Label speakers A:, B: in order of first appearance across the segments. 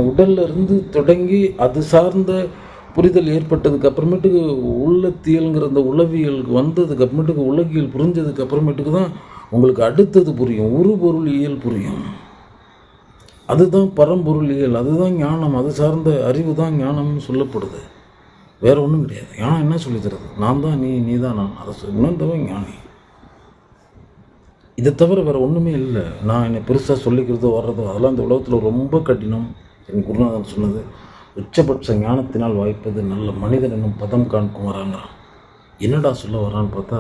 A: உடல்ல இருந்து தொடங்கி அது சார்ந்த புரிதல் ஏற்பட்டதுக்கு அப்புறமேட்டுக்கு உள்ளத்தியல்ங்கிற அந்த உளவியலுக்கு வந்ததுக்கு அப்புறமேட்டுக்கு உலகியல் புரிஞ்சதுக்கு அப்புறமேட்டுக்கு தான் உங்களுக்கு அடுத்தது புரியும், உருபொருளியல் புரியும். அதுதான் பரம்பொருளியல், அதுதான் ஞானம், அது சார்ந்த அறிவு தான் ஞானம்னு சொல்லப்படுது. வேறு ஒன்றும் கிடையாது. ஞானம் என்ன சொல்லி தருது? நான் தான் நீ, நீ தான் நான், அதை உணர்ந்தவன் ஞானி. இதை தவிர வேறு ஒன்றுமே இல்லை. நான் என்னை பெருசாக சொல்லிக்கிறதோ வர்றதோ அதெல்லாம் இந்த உலகத்தில் ரொம்ப கடினம். என் குருநாதன் சொன்னது, உச்சபட்ச ஞானத்தினால் வாய்ப்பது நல்ல மனிதன் என்னும் பதம் காண்கும் வராங்கிறான். என்னடா சொல்ல வரான்னு பார்த்தா,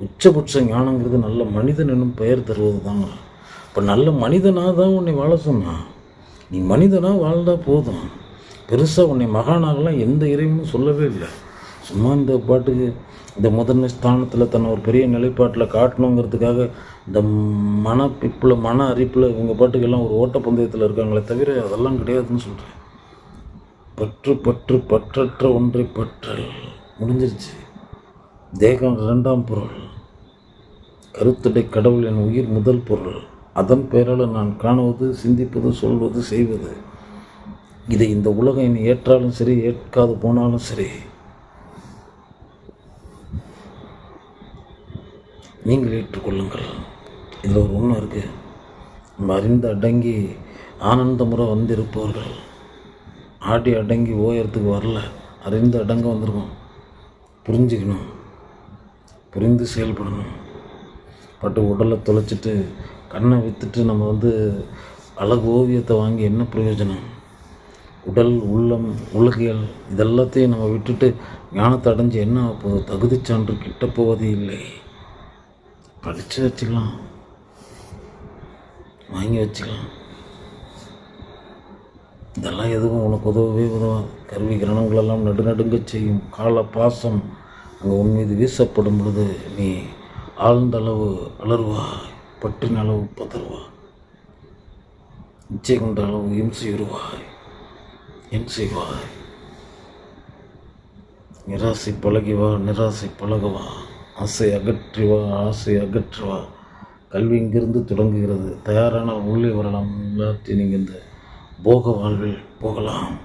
A: உச்சபட்ச ஞானங்கிறது நல்ல மனிதன் என்னும் பெயர் தருவது தாங்க. இப்போ நல்ல மனிதனாக தான் உன்னை வாழ சொன்னான். நீ மனிதனாக வாழ்ந்தா போதும். பெருசாக உன்னை மகானாகலாம் எந்த இறைவனும் சொல்லவே இல்லை. சும்மா இந்த பாட்டுக்கு இந்த முதன்மை ஸ்தானத்தில் தன்னை ஒரு பெரிய நிலைப்பாட்டில் காட்டணுங்கிறதுக்காக இந்த மன அரிப்பில் இவங்க பாட்டுக்கெல்லாம் ஒரு ஓட்டப்பந்தயத்தில் இருக்காங்களே தவிர அதெல்லாம் கிடையாதுன்னு சொல்கிறேன். பற்றற்ற ஒன்றை பற்றல் முடிஞ்சிருச்சு. தேகம் இரண்டாம் பொருள், கருத்துடை கடவுள் என் உயிர் முதல் பொருள். அதன் பெயரால் நான் காணுவது, சிந்திப்பது, சொல்வது, செய்வது. இதை இந்த உலகம் என்னை ஏற்றாலும் சரி, ஏற்காது போனாலும் சரி, நீங்கள் ஏற்றுக்கொள்ளுங்கள். இதில் ஒரு ஒன்று இருக்குது. நம்ம அறிந்து அடங்கி ஆனந்த முறை வந்திருப்பவர்கள் ஆடி அடங்கி ஓயறதுக்கு வரல, அறிந்து அடங்க வந்திருக்கோம். புரிஞ்சுக்கணும், புரிந்து செயல்படணும். பட்டு உடலை தொலைச்சிட்டு கண்ணை விற்றுட்டு நம்ம அழகு ஓவியத்தை வாங்கி என்ன பிரயோஜனம்? உடல், உள்ளம், உலகியல் இதெல்லாத்தையும் நம்ம விட்டுட்டு ஞானத்தை அடைஞ்சு என்ன போகுது? தகுதி சான்று கிட்ட போவதே இல்லை. படித்து வச்சுக்கலாம், வாங்கி வச்சுக்கலாம். இதெல்லாம் எதுவும் உனக்கு உதவவே உதவாது. கருவி கிரணங்களெல்லாம் நடுநடுங்க செய்யும். கால பாசம் அங்கே உன் மீது வீசப்படும் பொழுது நீ ஆழ்ந்த அளவு அலறுவாய், பற்றின அளவு பதறுவாய், இச்சை கொண்ட அளவு இம்சையுறுவாய். என் செய்வாய்? நிராசை பழகிவா, நிராசை பழகவா, ஆசை அகற்றிவா, ஆசை அகற்றுவா. கல்வி இங்கிருந்து தொடங்குகிறது. தயாரான உள்ளே வரலாம். எல்லாத்தையும் நீங்கள் இந்த போக வாழ்வில் போகலாம்.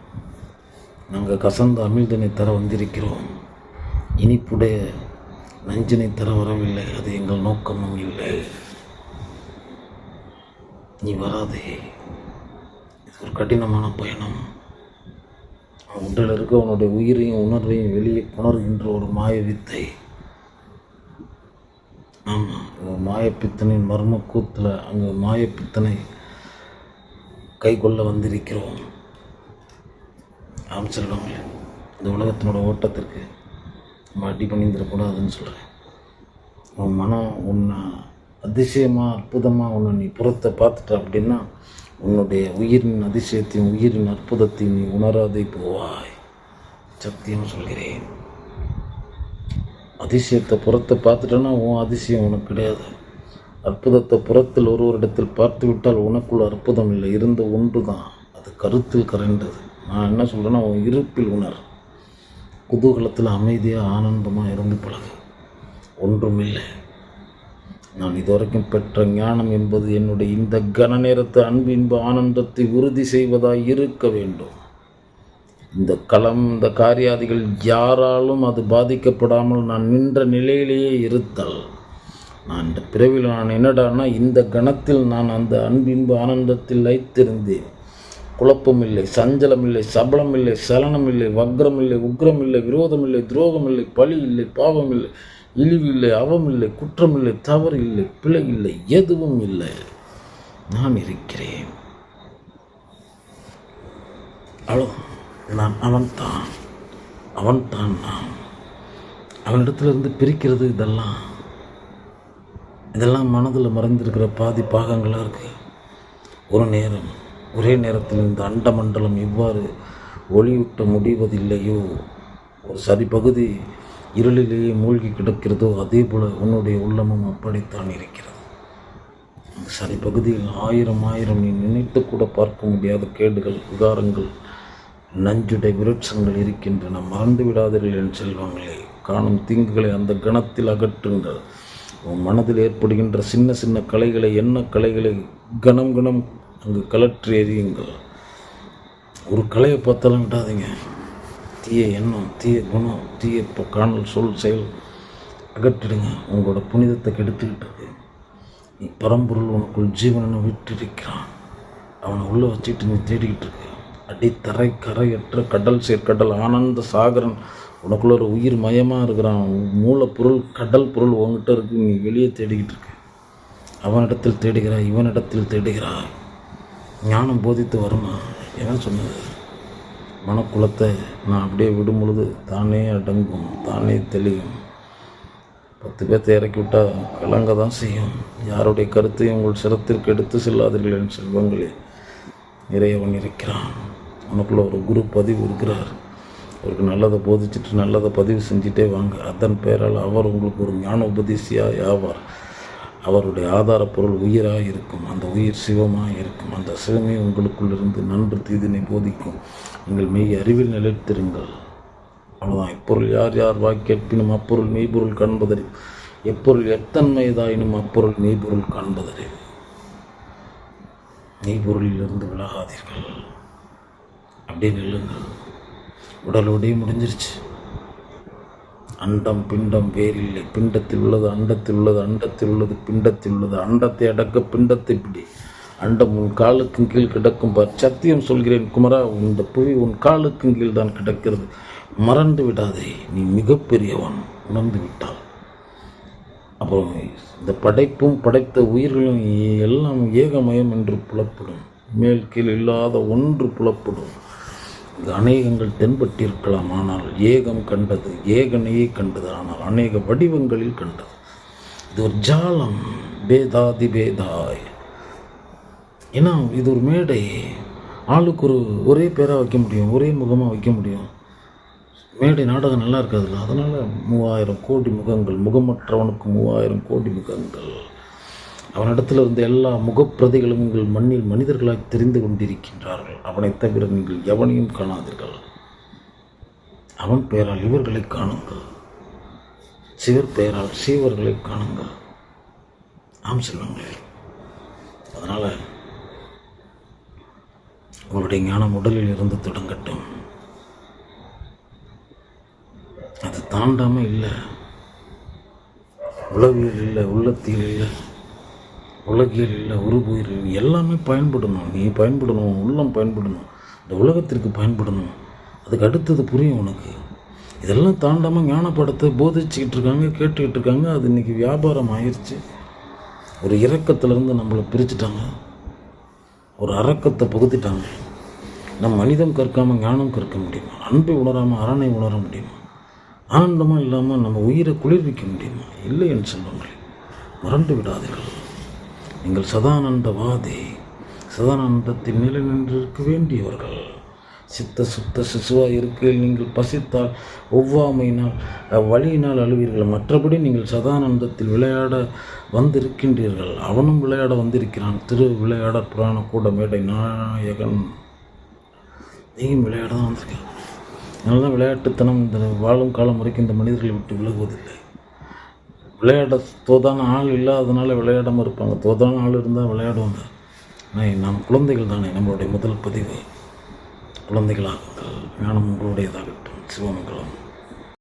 A: நாங்கள் கசந்த அமிழ்தனை தர வந்திருக்கிறோம். இனிப்புடைய நஞ்சினை தர வரவில்லை. அது எங்கள் நோக்கமும் இல்லை. நீ வராதே. இது ஒரு கடினமான பயணம். உடலில் இருக்க அவனுடைய உயிரையும் உணர்வையும் வெளியே புணர்கின்ற ஒரு மாய வித்தை. ஆமாம், மாயப்பித்தனின் மர்ம கூத்தில் அங்கே மாயப்பித்தனை கை கொள்ள வந்திருக்கிறோம். ஆரம்பிச்சிடலாம். இந்த உலகத்தினோட ஓட்டத்திற்கு நம்ம அடி பண்ணிந்துடக்கூடாதுன்னு சொல்கிறேன். உன் மனம் உன்னை அதிசயமாக அற்புதமாக உன்னை நீ புறத்தை பார்த்துட்ட அப்படின்னா உன்னுடைய உயிரின் அதிசயத்தையும் உயிரின் அற்புதத்தையும் நீ உணராதே போவாய். சத்தியம் சொல்கிறேன். அதிசயத்தை புறத்தை பார்த்துட்டோன்னா உன் அதிசயம் உனக்கு கிடையாது. அற்புதத்தை புறத்தில் ஒருவரிடத்தில் பார்த்து விட்டால் உனக்குள்ள அற்புதம் இல்லை, இருந்த ஒன்று தான். அது கருத்தில் கரைந்தது. நான் என்ன சொல்கிறேன்னா, உன் இருப்பில் உணர். குதூகலத்தில் அமைதியாக ஆனந்தமாக இறங்கி பழகு. ஒன்றுமில்லை. நான் இதுவரைக்கும் பெற்ற ஞானம் என்பது என்னுடைய இந்த கன நேரத்து அன்பு இன்ப ஆனந்தத்தை உறுதி செய்வதாய் இருக்க வேண்டும். இந்த களம், இந்த காரியாதிகள் யாராலும் அது பாதிக்கப்படாமல் நான் நின்ற நிலையிலேயே இருத்தல். நான் இந்த பிறவியில் நான் என்னடானா, இந்த கணத்தில் நான் அந்த அன்பின்பு ஆனந்தத்தில் லைத்திருந்தேன். குழப்பமில்லை, சஞ்சலமில்லை, சபலமில்லை, சலனமில்லை, வக்ரமில்லை, உக்ரமில்லை, விரோதமில்லை, துரோகமில்லை, பழி இல்லை, பாவமில்லை, இழிவு இல்லை, அவமில்லை, குற்றமில்லை, தவறு இல்லை, பிழை இல்லை, எதுவும் இல்லை. நான் இருக்கிறேன். நான் அவன்தான் நான். அவனிடத்திலிருந்து பிரிக்கிறது இதெல்லாம் மனதில் மறைந்திருக்கிற பாதி பாகங்களாக இருக்குது. ஒரு நேரம் ஒரே நேரத்தில் இந்த அண்டமண்டலம் எவ்வாறு ஒளியூட்ட முடிவதில்லையோ, ஒரு சரி பகுதி இருளிலேயே மூழ்கி கிடக்கிறதோ, அதே போல் உன்னுடைய உள்ளமும் அப்படித்தான் இருக்கிறது. அந்த சரி பகுதியில் ஆயிரம் நீ நினைத்து கூட பார்க்க முடியாத கேடுகள், விகாரங்கள், நஞ்சுடை விருட்சங்கள் இருக்கின்றன. மறந்து விடாதீர்கள் என் செல்வங்களே. காணும் தீங்குகளை அந்த கணத்தில் அகற்றுங்கள். உன் மனதில் ஏற்படுகின்ற சின்ன சின்ன கலைகளை, என்ன கலைகளை கணம் அங்கு கலற்றி எறியுங்கள். ஒரு கலையை பார்த்தாலும் விடாதீங்க. தீய எண்ணம், தீய குணம், தீய காணல், சொல், செயல் அகற்றிடுங்க. உங்களோட புனிதத்தை கெடுத்துக்கிட்டு இருக்கு. நீ பரம்பொருள் உனக்குள் ஜீவனனை விட்டிருக்கிறான். அவனை உள்ளே வச்சுட்டு நீ தேடிக்கிட்டு இருக்க. அடித்தரை கரையற்ற கடல் சேர்க்கடல் ஆனந்த சாகரன் உனக்குள்ள ஒரு உயிர் மயமாக இருக்கிறான். மூலப்பொருள் கடல் பொருள் உங்ககிட்ட இருக்கு. நீ வெளியே தேடிக்கிட்டு இருக்க. அவனிடத்தில் தேடுகிறாய், இவனிடத்தில் தேடுகிறாய். ஞானம் போதித்து வருமா? என்ன சொன்னது? மனக்குலத்தை நான் அப்படியே விடும் பொழுது தானே அடங்கும், தானே தெளியும். 10 பேர்த்தை இறக்கி விட்டால் கலங்க தான் செய்யும். யாருடைய கருத்தையும் உங்கள் சிரத்திற்கு எடுத்து செல்லாதீர்கள் என் செல்வங்களே. இறைவன் இருக்கிறான். உனக்குள்ள ஒரு குரு பதிவு இருக்கிறார். அவருக்கு நல்லதை போதிச்சுட்டு நல்லதை பதிவு செஞ்சுட்டே வாங்க. அதன் பெயரால் அவர் உங்களுக்கு ஒரு ஞான உபதேசியாக ஆவார். அவருடைய ஆதார பொருள் உயிராக இருக்கும். அந்த உயிர் சிவமாக இருக்கும். அந்த சிவமே உங்களுக்குள்ளிருந்து நன்று தீதினை போதிக்கும். நீங்கள் மெய் அறிவில் நிலைத்திருங்கள். அவ்வளோதான். இப்பொருள் யார் யார் வாய் கேட்பினும் அப்பொருள் மெய்ப்பொருள் காண்பதறிவு. எப்பொருள் எத்தன்மைதாயினும் அப்பொருள் மெய்ப்பொருள் காண்பதறிவு. மெய்ப்பொருளிலிருந்து விலகாதீர்கள். அப்படியே நில்லுங்கள். உடலோடையே முடிஞ்சிருச்சு. அண்டம் பிண்டம் வேறில்லை. பிண்டத்தில் உள்ளது அண்டத்தில் உள்ளது, அண்டத்தில் உள்ளது பிண்டத்தில் உள்ளது. அண்டத்தை அடக்க பிண்டத்தை பிடி. அண்டம் உன் காலுக்கும் கீழ் கிடக்கும் பார். சத்தியம் சொல்கிறேன் குமரா, இந்த புவி உன் காலுக்கும் கீழ் தான் கிடக்கிறது. மறந்து விடாதே. நீ மிகப்பெரியவன். உணர்ந்து விட்டால் அப்புறம் இந்த படைப்பும் படைத்த உயிர்களும் எல்லாம் ஏகமயம் என்று புலப்படும். மேல் கீழ் இல்லாத ஒன்று புலப்படும். இது அநேகங்கள் தென்பட்டிருக்கலாம். ஆனால் ஏகம் கண்டது, ஏகனையே கண்டது. ஆனால் அநேக வடிவங்களில் கண்டது. இது ஒரு ஜாலம். பேதாதி பேதாய். ஏன்னா இது ஒரு மேடை. ஆளுக்கு ஒரே பேராக வைக்க முடியும், ஒரே முகமாக வைக்க முடியும். மேடை நாடகம் நல்லா இருக்காதுல்ல. அதனால் 3000 கோடி முகங்கள். முகமற்றவனுக்கு 3000 கோடி முகங்கள். அவனிடத்தில் இருந்த எல்லா முகப்பிரதிகளும் உங்கள் மண்ணில் மனிதர்களாக தெரிந்து கொண்டிருக்கின்றார்கள். அவனை தவிர நீங்கள் எவனையும் காணாதீர்கள். அவன் பெயரால் இவர்களை காணுங்கள், சிவர் பெயரால் சீவர்களை காணுங்கள். ஆம் செல்வங்களே. அதனால் உங்களுடைய ஞானம் உடலில் இருந்து தொடங்கட்டும். அது தாண்டாமல் இல்லை. உளவியல் இல்லை, உள்ளத்தியல் இல்லை, உலகியல் இல்லை, உருபுயிர் எல்லாமே பயன்படணும். நீ பயன்படணும், உள்ளம் பயன்படணும், இந்த உலகத்திற்கு பயன்படணும். அதுக்கு அடுத்தது புரியும் உனக்கு. இதெல்லாம் தாண்டாமல் ஞானப்படத்தை போதிச்சுக்கிட்டு இருக்காங்க, கேட்டுக்கிட்டு இருக்காங்க. அது இன்றைக்கி வியாபாரம் ஆயிடுச்சு. ஒரு இரக்கத்திலேருந்து நம்மளை பிரிச்சுட்டாங்க, ஒரு அரக்கத்தை புகுத்திட்டாங்க. நம் மனிதம் கற்காமல் ஞானம் கற்க முடியுமா? அன்பை உணராமல் அரணை உணர முடியுமா? ஆனந்தமாக இல்லாமல் நம்ம உயிரை குளிர்விக்க முடியுமா? இல்லை என் செல்வங்களே. மறந்து விடாதீர்கள். நீங்கள் சதானந்தவாதி. சதானந்தத்தில் நிலை நின்றிருக்க வேண்டியவர்கள். சித்த சுத்த சிசுவாக இருக்கையில் நீங்கள் பசித்தால் ஒவ்வாமையினால் வழியினால் அழுவீர்கள். மற்றபடி நீங்கள் சதானந்தத்தில் விளையாட வந்திருக்கின்றீர்கள். அவனும் விளையாட வந்திருக்கிறான். திரு விளையாடற் புராண கூட மேடை நாயகன். நீயும் விளையாட தான் வந்திருக்கேன். அதனால தான் விளையாட்டுத்தனம் இந்த வாழும் காலம் வரைக்கும் இந்த மனிதர்களை விட்டு விலகுவதில்லை. விளையாட தோதான ஆள் இல்லாததுனால விளையாடாமல் இருப்பாங்க. தோதான ஆள் இருந்தால் விளையாடுவாங்க. நாம் குழந்தைகள் தானே. நம்மளுடைய முதல் பதிவு குழந்தைகளாகுங்கள். ஞானம் உங்களுடையதாகட்டும். சிவமங்கலம்.